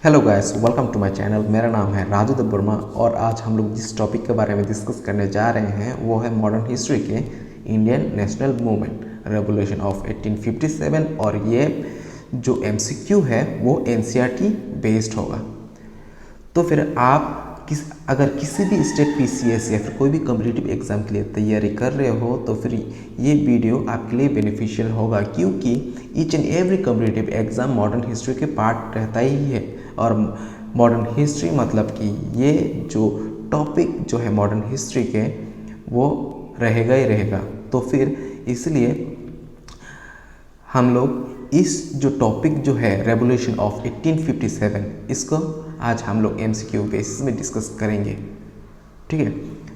Hello guys, welcome to my channel. मेरा नाम है राजू देव वर्मा और आज हम लोग जिस टॉपिक के बारे में डिस्कस करने जा रहे हैं वो है मॉडर्न हिस्ट्री के Indian national movement revolution of 1857। और ये जो एमसीक्यू है वो एनसीईआरटी बेस्ड होगा। तो फिर आप अगर किसी भी स्टेट पीसीएस या फिर कोई भी कॉम्पिटिटिव एग्ज़ाम के लिए तैयारी कर रहे हो तो फिर ये वीडियो आपके लिए बेनिफिशियल होगा, क्योंकि each and every competitive exam modern history के पार्ट रहता ही है। और मॉडर्न हिस्ट्री मतलब कि ये जो टॉपिक जो है मॉडर्न हिस्ट्री के वो रहेगा ही रहेगा। तो फिर इसलिए हम लोग इस जो टॉपिक जो है रेवोल्यूशन ऑफ 1857 इसको आज हम लोग एमसीक्यू बेसिस में डिस्कस करेंगे। ठीक है,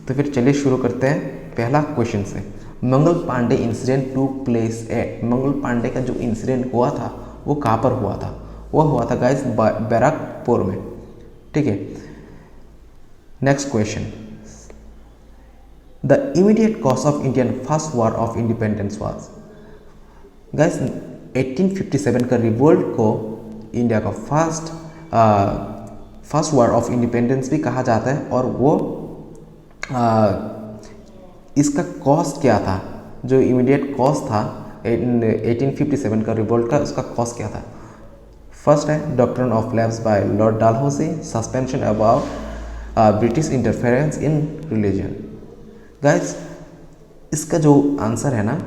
तो फिर चलिए शुरू करते हैं पहला क्वेश्चन से। Mangal Pandey incident took place at, Mangal Pandey का जो इंसिडेंट हुआ था वो कहाँ पर हुआ था? वो हुआ था गाइस बैरकपुर में। ठीक है, next question. The immediate cause of Indian first war of independence was. Guys 1857 का रिवोल्ट को इंडिया का फर्स्ट वॉर ऑफ इंडिपेंडेंस भी कहा जाता है। और वो इसका कॉस्ट क्या था? जो इमीडिएट कॉस्ट था 1857 का रिवोल्ट का, उसका कॉस्ट क्या था? फर्स्ट है doctrine of lapse by Lord Dalhousie, suspension about British interference in religion. Guys इसका जो आंसर है ना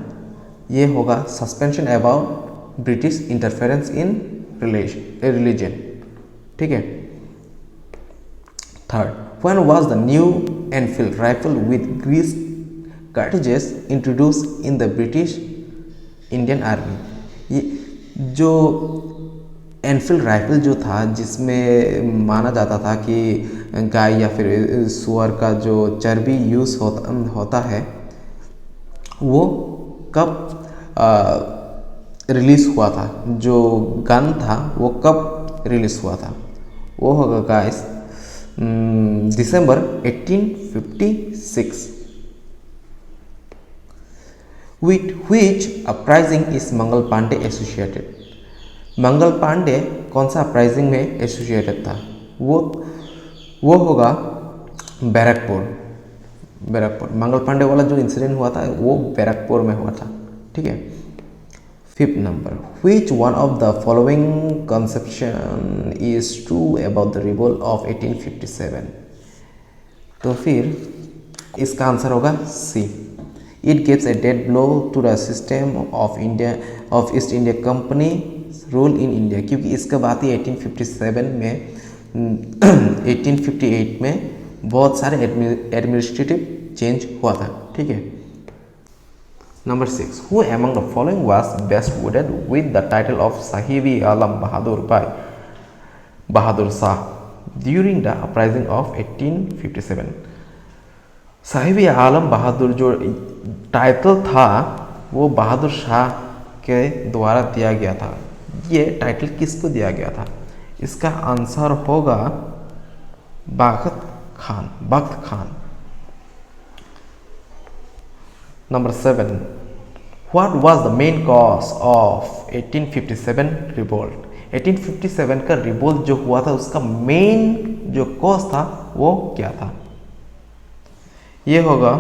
ये होगा suspension about British interference in religion. ठीक है, third, when was the new Enfield rifle with grease cartridges introduce in the British Indian army. ये जो एनफील्ड राइफल जो था जिसमें माना जाता था कि गाय या फिर सुअर का जो चर्बी यूज़ होता है वो कब रिलीज़ हुआ था? जो गन था वो कब रिलीज़ हुआ था? वो होगा गाइस दिसंबर 1856। With which uprising is Mangal Pandey associated? Mangal Pandey कौन सा अपराइजिंग में एसोसिएटेड था? वो होगा बैरकपुर। मंगल पांडे वाला जो इंसिडेंट हुआ था वो बैरकपुर में हुआ था। ठीक है, fifth number, which one of the following conception is true about the revolt of 1857? तो फिर इसका आंसर होगा सी। It gives a dead blow to the system of East India Company rule in India, क्योंकि इसका बात ही 1857 में 1858 में बहुत सारे एडमिनिस्ट्रेटिव चेंज हुआ था। ठीक है, number 6, who among the following was bestowed with the title of साहिबी आलम बहादुर by Bahadur Shah during the uprising of 1857? साहिबी आलम बहादुर जो टाइटल था वो बहादुर शाह के द्वारा दिया गया था। ये टाइटल किसको दिया गया था? इसका आंसर होगा Bakht Khan. Number 7, what was the main cause of 1857 revolt? 1857 का रिवोल्ट जो हुआ था उसका मेन जो कॉज था वो क्या था? ये होगा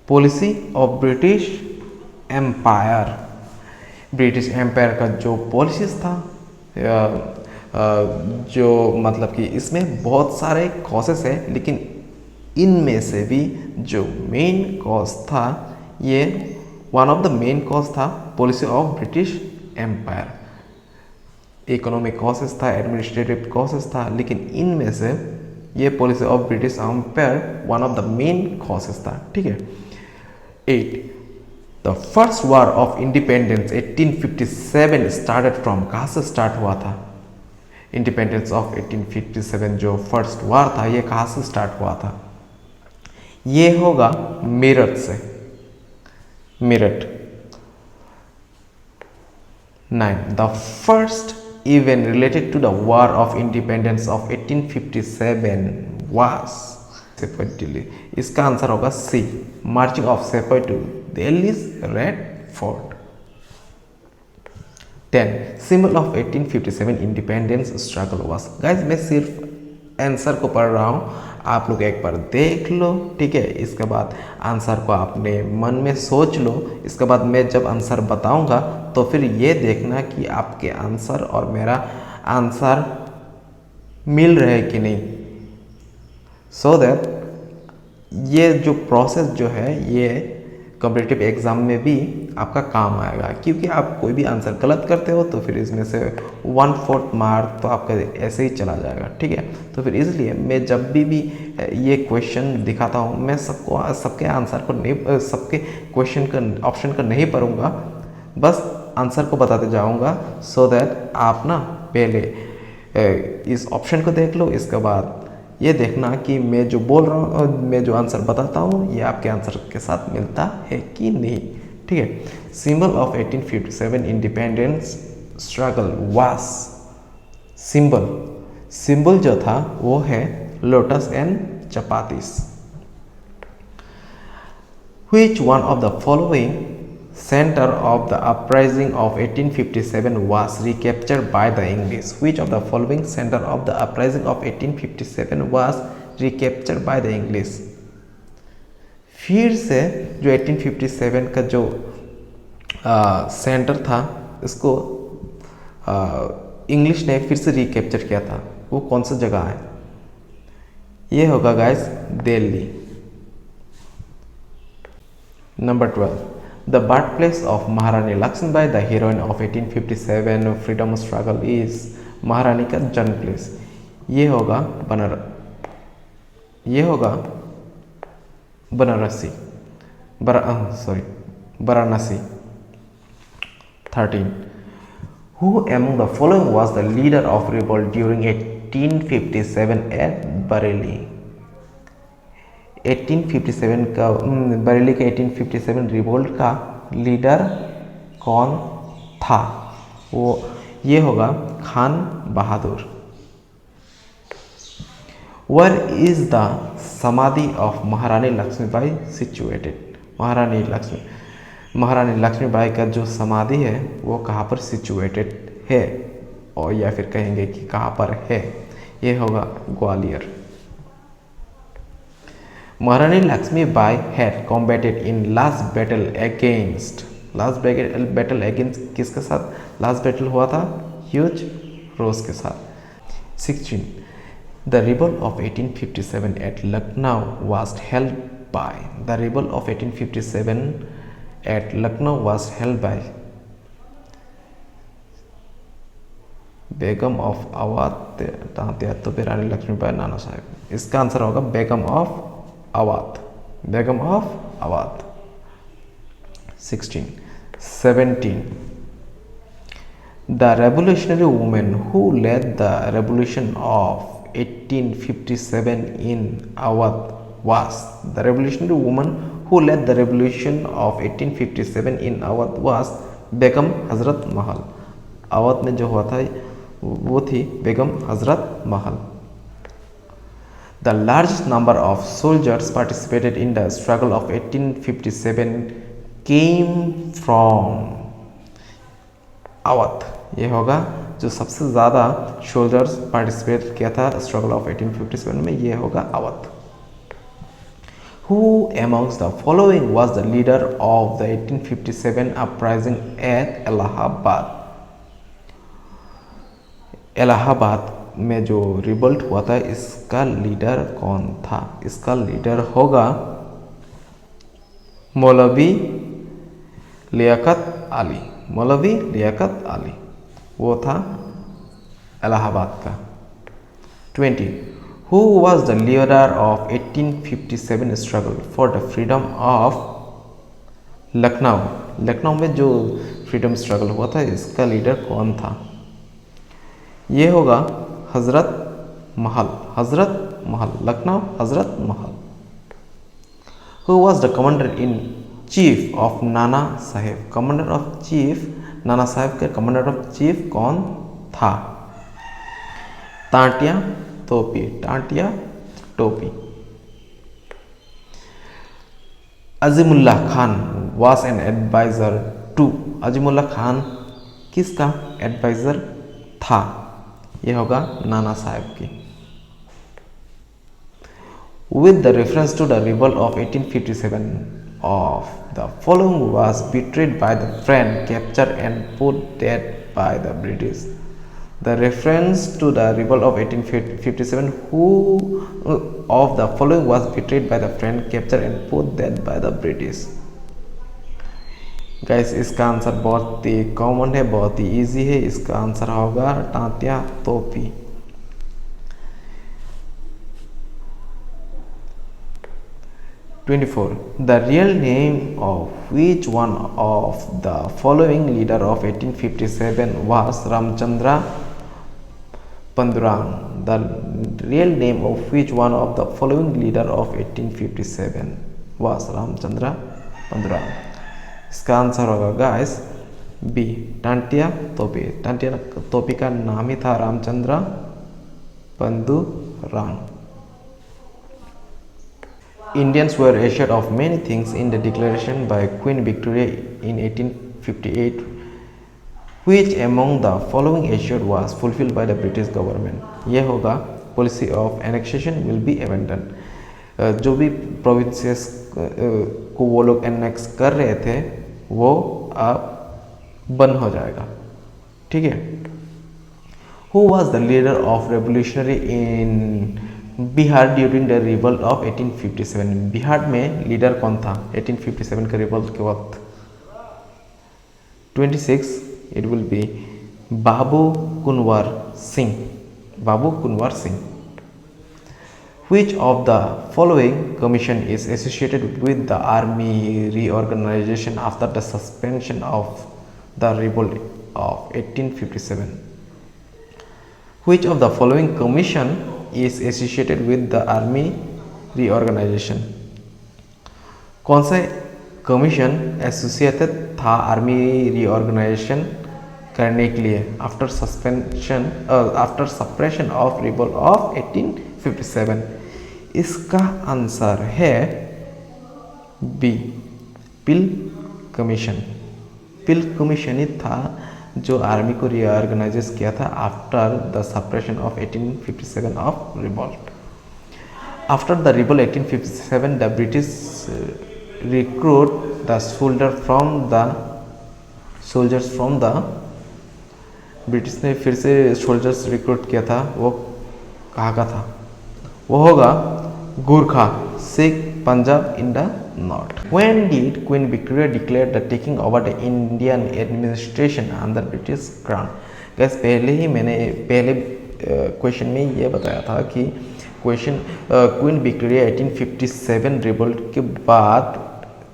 policy of British empire. British empire का जो पॉलिसीज था जो मतलब कि इसमें बहुत सारे कॉजेस है, लेकिन इनमें से भी जो मेन कॉज था ये one of the main cause था policy of British empire. Economic causes था, एडमिनिस्ट्रेटिव कॉजेस था, लेकिन इनमें से ये policy of British empire one of the main causes था। ठीक है, 8, the first war of independence 1857 started from, कहाँ से स्टार्ट हुआ था? इंडिपेंडेंस ऑफ 1857 जो फर्स्ट वॉर था ये कहाँ से स्टार्ट हुआ था? ये होगा मेरठ से। Meerut. 9, the first event related to the war of independence of 1857 was sepoys Delhi. इसका आंसर होगा C, marching of sepoys to Delhi's Red Fort. 10 symbol of 1857 independence struggle was. Guys मैं सिर्फ आंसर को पढ़ रहा हूँ, आप लोग एक बार देख लो, ठीक है। इसके बाद आंसर को अपने मन में सोच लो। इसके बाद मैं जब आंसर बताऊंगा तो फिर ये देखना कि आपके आंसर और मेरा आंसर मिल रहे कि नहीं, सो दैट ये जो प्रोसेस जो है ये कॉम्पिटिटिव एग्ज़ाम में भी आपका काम आएगा। क्योंकि आप कोई भी आंसर गलत करते हो तो फिर इसमें से 1/4 मार्क तो आपका ऐसे ही चला जाएगा, ठीक है। तो फिर इसलिए मैं जब भी ये क्वेश्चन दिखाता हूँ, मैं सबके आंसर को नहीं, सबके क्वेश्चन का ऑप्शन का नहीं पढ़ूंगा, बस आंसर को बताते जाऊँगा, सो दैट आप ना पहले इस ऑप्शन को देख लो। इसके बाद ये देखना कि मैं जो बोल रहा हूँ, मैं जो आंसर बताता हूँ, ये आपके आंसर के साथ मिलता है कि नहीं, ठीक है। Symbol of 1857 independence struggle was, symbol जो था वो है lotus and chapatis. Which one of the following center of the uprising of 1857 was recaptured by the English? Which of the following center of the uprising of 1857 was recaptured by the English? फिर से जो 1857 का जो centre था, इसको English ने फिर से रिकैप्चर किया था। वो कौन सा जगह है? ये होगा guys Delhi. Number 12. The birthplace of Maharani Lakshmibai, the heroine of 1857 freedom struggle is, महारानी का जन्म प्लेस ये होगा Varanasi. 13. Who among the following was the leader of revolt during 1857 at Bareilly? 1857 का बरेली का 1857 रिवोल्ट का लीडर कौन था? वो ये होगा खान बहादुर। Where is the समाधि ऑफ महारानी लक्ष्मीबाई सिचुएटेड? महारानी लक्ष्मीबाई का जो समाधि है वो कहाँ पर सिचुएटेड है, और या फिर कहेंगे कि कहाँ पर है, ये होगा ग्वालियर। महारानी Lakshmibai had combated in last battle against किसके साथ? लास्ट बैटल हुआ था ह्यूज रोज के साथ। 16. The revolt of 1857 at Lucknow was held by, the revolt of 1857 at Lucknow was held by Begum of Awadh, तो रानी लक्ष्मीबाई नाना साहब। इसका आंसर होगा बेगम of Awadh. 16. 17. The revolutionary woman who led the revolution of 1857 in Awadh was, the revolutionary woman who led the revolution of 1857 in Awadh was Begum Hazrat Mahal. Awadh में जो हुआ था वो थी Begum Hazrat Mahal. The largest number of soldiers participated in the struggle of 1857 came from Awadh. ये होगा जो सबसे ज़्यादा सोल्जर्स पार्टिसिपेट किया था स्ट्रगल ऑफ 1857 में, ये होगा Awadh. Who amongst the following was the leader of the 1857 uprising at Allahabad? Allahabad में जो रिवोल्ट हुआ था इसका लीडर कौन था? इसका लीडर होगा मौलवी लियाकत अली, वो था इलाहाबाद का। 20. Who was the leader of 1857 struggle for the freedom of Lucknow में जो फ्रीडम स्ट्रगल हुआ था इसका लीडर कौन था? ये होगा Hazrat Mahal, Lucknow Hazrat Mahal. Who was the commander in chief of Nana Saheb? Commander of chief Nana Saheb के कमांडर ऑफ चीफ कौन था? टांटिया टोपी। Azimullah Khan was an advisor to, Azimullah Khan किसका एडवाइज़र था? ये होगा नाना साहब की। With the reference to the revolt of 1857 of the following was betrayed by the friend, captured and put dead by the British. The reference to the revolt of 1857 who of the following was betrayed by the friend, captured and put dead by the British. Guys इसका answer बहुत ही common है, बहुत ही easy है। इसका answer होगा तात्या तोपी। 24. The real name of which one of the following leader of 1857 was Ramchandra Pandurang? The real name of which one of the following leader of 1857 was Ramchandra Pandurang? इसका answer होगा guys B, Tantia तोपी। टांटिया तोपी का नाम ही था Ramchandra पंदुरांग। Indians were assured of many things in the declaration by Queen Victoria in 1858. Which among the following assured was fulfilled by the British government? यह होगा policy of annexation will be abandoned. जो भी provinces को वो लोग annex कर रहे थे वो अब बंद हो जाएगा। ठीक है। Who was the leader of revolutionary in Bihar during the revolt of 1857? Bihar में लीडर कौन था 1857 के रिवोल्ट के वक्त? 26 it will be Babu Kunwar Singh. Babu Kunwar Singh. Which of the following commission is associated with the army reorganization after the suspension of the revolt of 1857? Which of the following commission is associated with the army reorganization? कौन सा commission associated था army reorganisation करने के लिए after suppression of revolt of 1857? इसका answer है B, पिल commission. पिल commission ही था जो आर्मी को रीऑर्गेनाइज किया था after the suppression of 1857 of revolt. After the revolt 1857 the British recruit the soldiers from the British ने फिर से सोल्जर्स रिक्रूट किया था। वो कहाँ का था? वो होगा Gurkha Sikh Punjab in the north. When did Queen Victoria declare the taking over the Indian administration under British Crown? Gas पहले क्वेश्चन में ये बताया था कि क्वीन विक्टोरिया 1857 रिवोल्ट के बाद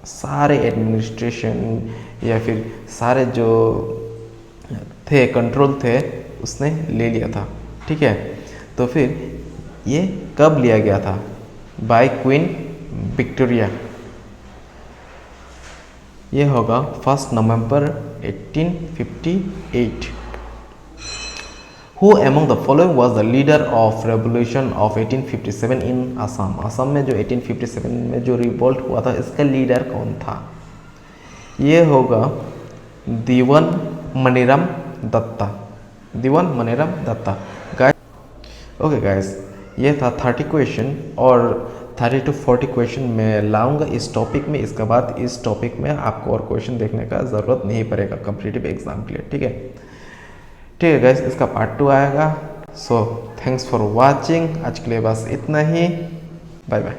सारे एडमिनिस्ट्रेशन या फिर सारे जो थे कंट्रोल थे उसने ले लिया था। ठीक है, तो फिर ये कब लिया गया था? By Queen Victoria. ये होगा 1 नवंबर 1858। Who among the following was the leader of revolution of 1857 in Assam? Assam में जो 1857 में जो रिवोल्ट हुआ था इसका लीडर कौन था? ये होगा दीवन मनीराम दत्ता। दीवन मनीराम दत्ता। ओके गाइस, ये था 30 क्वेश्चन और 30 to 40 क्वेश्चन मैं लाऊंगा इस टॉपिक में। इसके बाद इस टॉपिक में आपको और क्वेश्चन देखने का ज़रूरत नहीं पड़ेगा कॉम्पिटिटिव एग्जाम के लिए। ठीक है, ठीक है गाइस, इसका पार्ट 2 आएगा। So thanks for watching. आज के लिए बस इतना ही। Bye bye.